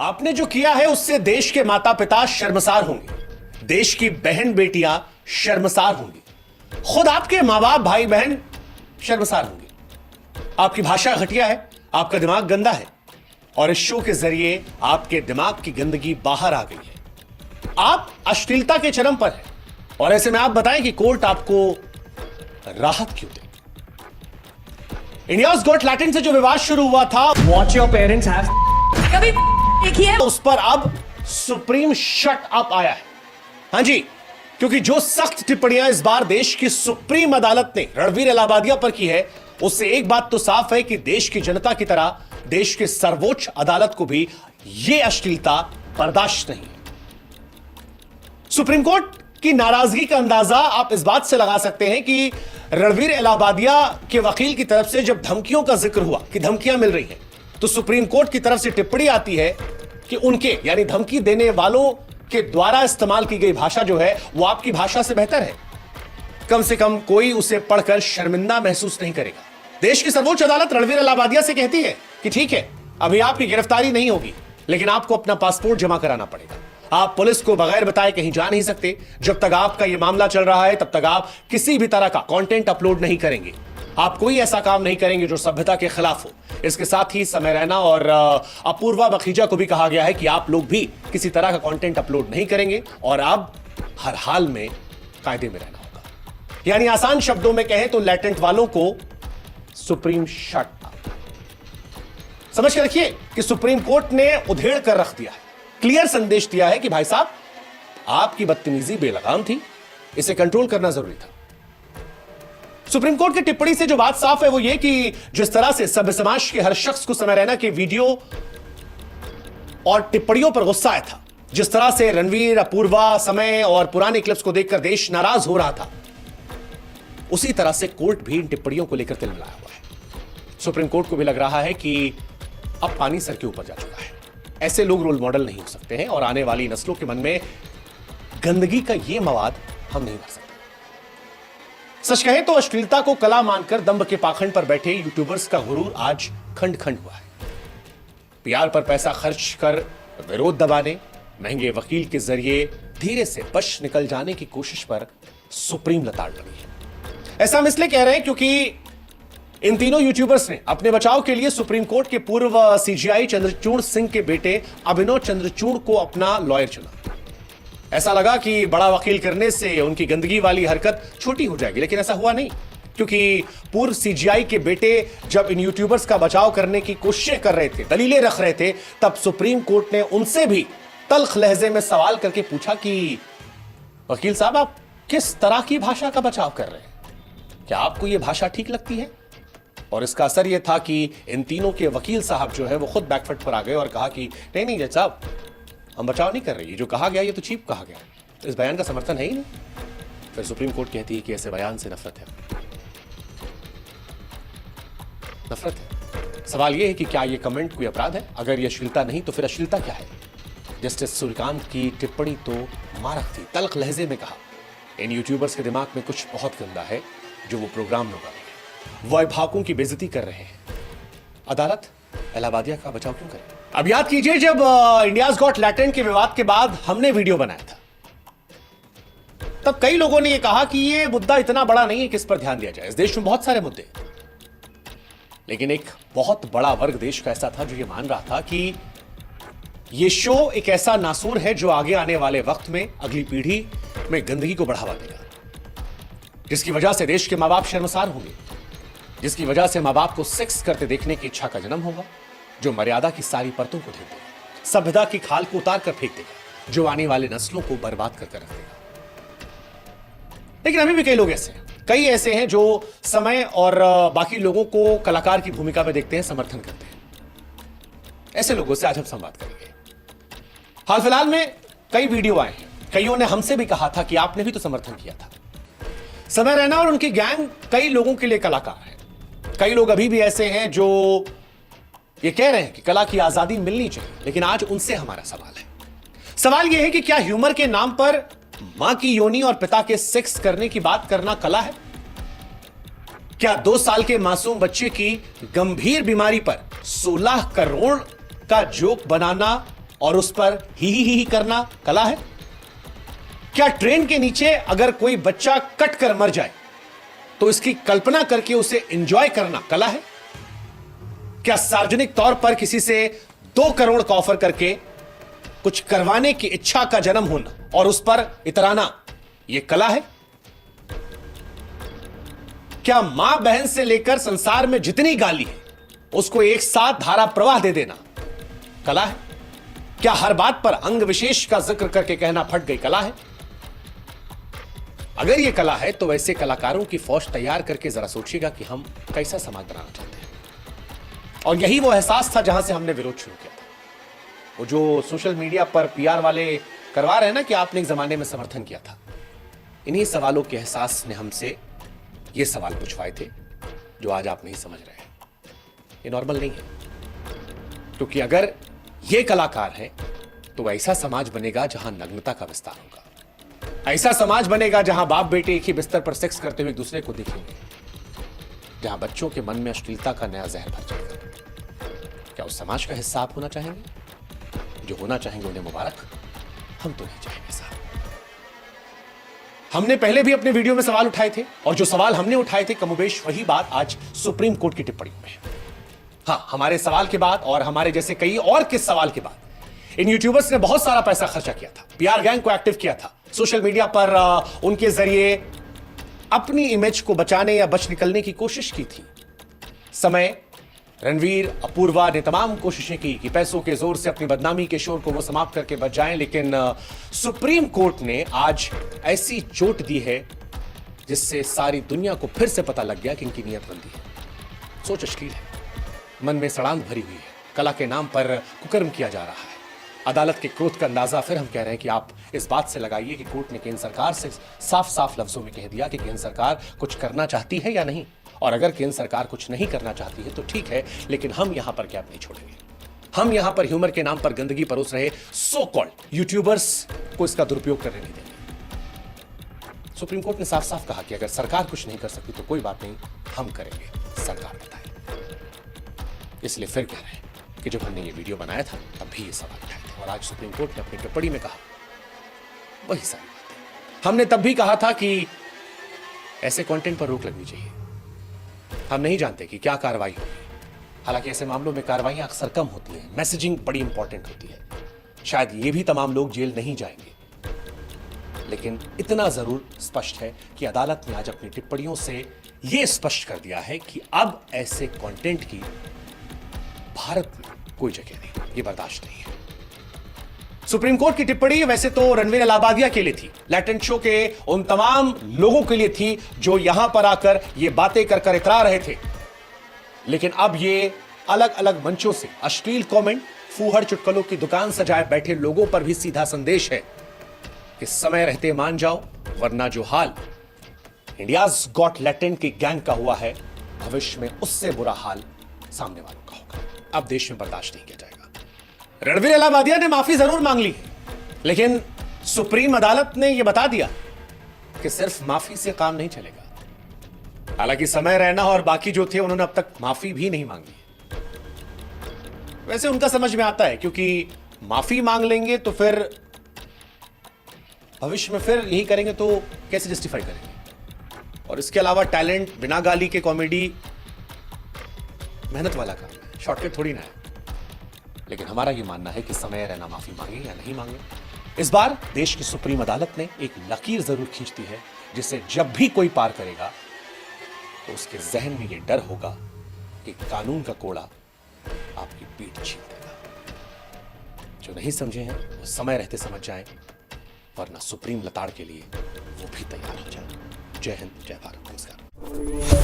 आपने जो किया है उससे देश के माता पिता शर्मसार होंगे, देश की बहन बेटियां शर्मसार होंगी, खुद आपके मां बाप भाई बहन शर्मसार होंगे। आपकी भाषा घटिया है, आपका दिमाग गंदा है और इस शो के जरिए आपके दिमाग की गंदगी बाहर आ गई है। आप अश्लीलता के चरम पर हैं और ऐसे में आप बताएं कि कोर्ट आपको राहत क्यों दे। इंडियाज गॉट लैटिन से जो विवाद शुरू हुआ था, What your parents have कभी देखी है? उस पर अब सुप्रीम शट अप आया है। हां जी, क्योंकि जो सख्त टिप्पणियां इस बार देश की सुप्रीम अदालत ने रणवीर इलाहाबादिया पर की है, उससे एक बात तो साफ है कि देश की जनता की तरह देश के सर्वोच्च अदालत को भी यह अश्लीलता बर्दाश्त नहीं है। सुप्रीम कोर्ट की नाराजगी का अंदाजा आप इस बात से लगा सकते हैं कि रणवीर इलाहाबादिया के वकील की तरफ से जब धमकियों का जिक्र हुआ कि धमकियां मिल रही हैं, तो सुप्रीम कोर्ट की तरफ से टिप्पणी आती है कि उनके यानी धमकी देने वालों के द्वारा इस्तेमाल की गई भाषा जो है वो आपकी भाषा से बेहतर है। कम से कम कोई उसे पढ़कर शर्मिंदा महसूस नहीं करेगा। देश की सर्वोच्च अदालत रणवीर इलाहाबादिया से कहती है कि ठीक है, अभी आपकी गिरफ्तारी नहीं होगी, लेकिन आपको अपना पासपोर्ट जमा कराना पड़ेगा। आप पुलिस को बगैर बताए कहीं जा नहीं सकते। जब तक आपका यह मामला चल रहा है, तब तक आप किसी भी तरह का कंटेंट अपलोड नहीं करेंगे। आप कोई ऐसा काम नहीं करेंगे जो सभ्यता के खिलाफ हो। इसके साथ ही समय रैना और अपूर्वा बखीजा को भी कहा गया है कि आप लोग भी किसी तरह का कंटेंट अपलोड नहीं करेंगे और अब हर हाल में कायदे में रहना होगा। यानी आसान शब्दों में कहें तो लैटेंट वालों को सुप्रीम शट अप। समझ के रखिए कि सुप्रीम कोर्ट ने उधेड़ कर रख दिया है, क्लियर संदेश दिया है कि भाई साहब, आपकी बदतमीजी बेलगाम थी, इसे कंट्रोल करना जरूरी था। सुप्रीम कोर्ट की टिप्पणी से जो बात साफ है वो ये कि जिस तरह से सभ्य समाज के हर शख्स को समय रैना के वीडियो और टिप्पणियों पर गुस्सा आया था, जिस तरह से रणवीर, अपूर्वा, समय और पुराने क्लिप्स को देखकर देश नाराज हो रहा था, उसी तरह से कोर्ट भी इन टिप्पणियों को लेकर तिलमिलाया हुआ है। सुप्रीम कोर्ट को भी लग रहा है कि अब पानी सर के ऊपर जा चुका है। ऐसे लोग रोल मॉडल नहीं हो सकते हैं और आने वाली नस्लों के मन में गंदगी का यह मवाद हम नहीं भर सकते। सच कहें तो अश्लीलता को कला मानकर दंभ के पाखंड पर बैठे यूट्यूबर्स का गुरूर आज खंड खंड हुआ है। पीआर पर पैसा खर्च कर विरोध दबाने, महंगे वकील के जरिए धीरे से बच निकल जाने की कोशिश पर सुप्रीम लताड़ लगी है। ऐसा हम इसलिए कह रहे हैं क्योंकि इन तीनों यूट्यूबर्स ने अपने बचाव के लिए सुप्रीम कोर्ट के पूर्व सीजीआई चंद्रचूड़ सिंह के बेटे अभिनव चंद्रचूड़ को अपना लॉयर चुना। ऐसा लगा कि बड़ा वकील करने से उनकी गंदगी वाली हरकत छोटी हो जाएगी, लेकिन ऐसा हुआ नहीं, क्योंकि पूर्व सीजीआई के बेटे जब इन यूट्यूबर्स का बचाव करने की कोशिश कर रहे थे, दलीलें रख रहे थे, तब सुप्रीम कोर्ट ने उनसे भी तल्ख लहजे में सवाल करके पूछा कि वकील साहब, आप किस तरह की भाषा का बचाव कर रहे हैं? क्या आपको यह भाषा ठीक लगती है? और इसका असर यह था कि इन तीनों के वकील साहब जो है वो खुद बैकफुट पर आ गए और कहा कि नहीं नहीं जज साहब, हम बचाव नहीं कर रहे, ये जो कहा गया ये तो चीप कहा गया, तो इस बयान का समर्थन है ही नहीं। फिर सुप्रीम कोर्ट कहती है कि ऐसे बयान से नफरत है। नफरत है। सवाल यह है कि क्या यह कमेंट कोई अपराध है? अगर यह अश्लीलता नहीं तो फिर अश्लीलता क्या है? जस्टिस सूर्यकांत की टिप्पणी तो मारक थी, तल्ख लहजे में कहा, इन यूट्यूबर्स के दिमाग में कुछ बहुत गंदा है जो वो प्रोग्राम में उगा रहे हैं। वो अभिभावकों की बेइज्जती कर रहे हैं। अदालत इलाहाबादिया का बचाव क्यों करे? अब याद कीजिए, जब इंडियाज गॉट लैटिन के विवाद के बाद हमने वीडियो बनाया था, तब कई लोगों ने यह कहा कि यह मुद्दा इतना बड़ा नहीं है कि इस पर ध्यान दिया जाए। इस देश में बहुत सारे मुद्दे, लेकिन एक बहुत बड़ा वर्ग देश का ऐसा था जो यह मान रहा था कि यह शो एक ऐसा नासूर है जो आगे आने वाले वक्त में अगली पीढ़ी में गंदगी को बढ़ावा देगा, जिसकी वजह से देश के मां बाप शर्मसार होंगे, जिसकी वजह से मां बाप को सेक्स करते देखने की इच्छा का जन्म होगा, जो मर्यादा की सारी परतों को ढक देगा, सभ्यता की खाल को उतार कर फेंक देगा, जो आने वाले नस्लों को बर्बाद कर रख देगा। लेकिन अभी भी कई लोग ऐसे हैं, कई ऐसे हैं जो समय और बाकी लोगों को कलाकार की भूमिका में देखते हैं, समर्थन करते हैं। ऐसे लोगों से आज हम संवाद करेंगे। हाल फिलहाल में कई वीडियो आए हैं, कईयों ने हमसे भी कहा था कि आपने भी तो समर्थन किया था। समय रैना और उनकी गैंग कई लोगों के लिए कलाकार है। कई लोग अभी भी ऐसे हैं जो ये कह रहे हैं कि कला की आजादी मिलनी चाहिए, लेकिन आज उनसे हमारा सवाल है। सवाल यह है कि क्या ह्यूमर के नाम पर मां की योनि और पिता के सेक्स करने की बात करना कला है? क्या 2 साल के मासूम बच्चे की गंभीर बीमारी पर 16 करोड़ का जोक बनाना और उस पर ही करना कला है? क्या ट्रेन के नीचे अगर कोई बच्चा कट कर मर जाए तो इसकी कल्पना करके उसे एंजॉय करना कला है? क्या सार्वजनिक तौर पर किसी से 2 करोड़ का ऑफर करके कुछ करवाने की इच्छा का जन्म होना और उस पर इतराना यह कला है? क्या मां बहन से लेकर संसार में जितनी गाली है उसको एक साथ धारा प्रवाह दे देना कला है? क्या हर बात पर अंग विशेष का जिक्र करके कहना फट गई कला है? अगर यह कला है तो वैसे कलाकारों की फौज तैयार करके जरा सोचिएगा कि हम कैसा समाज बनाना चाहते हैं। और यही वो एहसास था जहां से हमने विरोध शुरू किया था। वो जो सोशल मीडिया पर पीआर वाले करवा रहे हैं ना कि आपने एक जमाने में समर्थन किया था, इन्हीं सवालों के एहसास ने हमसे ये सवाल पूछवाए थे जो आज आप नहीं समझ रहे हैं। ये नॉर्मल नहीं है, क्योंकि अगर ये कलाकार है तो ऐसा समाज बनेगा जहां नग्नता का विस्तार होगा, ऐसा समाज बनेगा जहां बाप बेटे एक ही बिस्तर पर सेक्स करते हुए एक दूसरे को देखेंगे, जहां बच्चों के मन में अश्लीलता का नया जहर भर जाएगा। क्या उस समाज का हिस्सा आप होना चाहेंगे? जो होना चाहेंगे उन्हें मुबारक, हम तो नहीं चाहेंगे साहब। हमने पहले भी अपने वीडियो में सवाल उठाए थे और जो सवाल हमने उठाए थे कमोबेश वही बात आज सुप्रीम कोर्ट की टिप्पणी में है। हाँ, हमारे सवाल के बाद और हमारे जैसे कई और के सवाल के बाद इन यूट्यूबर्स ने बहुत सारा पैसा खर्चा किया था, पीआर गैंग को एक्टिव किया था, सोशल मीडिया पर उनके जरिए अपनी इमेज को बचाने या बच निकलने की कोशिश की थी। समय रणवीर, अपूर्वा ने तमाम कोशिशें की कि पैसों के जोर से अपनी बदनामी के शोर को वो समाप्त करके बच जाएं, लेकिन सुप्रीम कोर्ट ने आज ऐसी चोट दी है जिससे सारी दुनिया को फिर से पता लग गया कि इनकी नीयत बंदी है, सोच अश्लील है, मन में सड़ांध भरी हुई है, कला के नाम पर कुकर्म किया जा रहा है। अदालत के क्रोध का अंदाजा फिर हम कह रहे हैं कि आप इस बात से लगाइए कि कोर्ट ने केंद्र सरकार से साफ साफ लफ्जों में कह दिया कि केंद्र सरकार कुछ करना चाहती है या नहीं, और अगर केंद्र सरकार कुछ नहीं करना चाहती है तो ठीक है, लेकिन हम यहां पर गैप नहीं छोड़ेंगे। हम यहां पर ह्यूमर के नाम पर गंदगी परोस रहे सो कॉल्ड यूट्यूबर्स को इसका दुरुपयोग करने नहीं देंगे। सुप्रीम कोर्ट ने साफ साफ कहा कि अगर सरकार कुछ नहीं कर सकती तो कोई बात नहीं, हम करेंगे, सरकार बताए। इसलिए फिर कह रहे हैं कि जब हमने ये वीडियो बनाया था तब भी ये सवाल उठाए थे और आज सुप्रीम कोर्ट ने अपनी टिप्पणी में कहा वही सारी बातें। हमने तब भी कहा था कि ऐसे कंटेंट पर रोक लगनी चाहिए। हम नहीं जानते कि क्या कार्रवाई होगी, हालांकि ऐसे मामलों में कार्रवाई अक्सर कम होती है, मैसेजिंग बड़ी इंपॉर्टेंट होती है। शायद ये भी तमाम लोग जेल नहीं जाएंगे, लेकिन इतना जरूर स्पष्ट है कि अदालत ने आज अपनी टिप्पणियों से यह स्पष्ट कर दिया है कि अब ऐसे कंटेंट की भारत में कोई जगह नहीं, ये बर्दाश्त नहीं है। सुप्रीम कोर्ट की टिप्पणी वैसे तो रणवीर इलाहाबादिया के लिए थी, लैटेंट शो के उन तमाम लोगों के लिए थी जो यहां पर आकर ये बातें कर कर इतरा रहे थे, लेकिन अब ये अलग अलग मंचों से अश्लील कमेंट, फूहड़ चुटकुलों की दुकान सजाए बैठे लोगों पर भी सीधा संदेश है कि समय रहते मान जाओ, वरना जो हाल इंडियाज गॉट लैटेंट की गैंग का हुआ है, भविष्य में उससे बुरा हाल सामने वालों का होगा। अब देश में बर्दाश्त नहीं किया जाएगा। रणवीर इलाहाबादिया ने माफी जरूर मांग ली है, लेकिन सुप्रीम अदालत ने यह बता दिया कि सिर्फ माफी से काम नहीं चलेगा। हालांकि समय रैना और बाकी जो थे उन्होंने अब तक माफी भी नहीं मांगी। वैसे उनका समझ में आता है, क्योंकि माफी मांग लेंगे तो फिर भविष्य में फिर यही करेंगे तो कैसे जस्टिफाई करेंगे। और इसके अलावा टैलेंट बिना गाली के कॉमेडी मेहनत वाला काम है, शॉर्टकट थोड़ी ना है। लेकिन हमारा यह मानना है कि समय रहना माफी मांगे या नहीं मांगे, इस बार देश की सुप्रीम अदालत ने एक लकीर जरूर खींच दी है, जिसे जब भी कोई पार करेगा तो उसके जहन में यह डर होगा कि कानून का कोड़ा आपकी पीठ छीन देगा। जो नहीं समझे हैं वो समय रहते समझ जाएं, वरना सुप्रीम लताड़ के लिए वो भी तैयार हो जाए। जय हिंद, जय भारत, नमस्कार।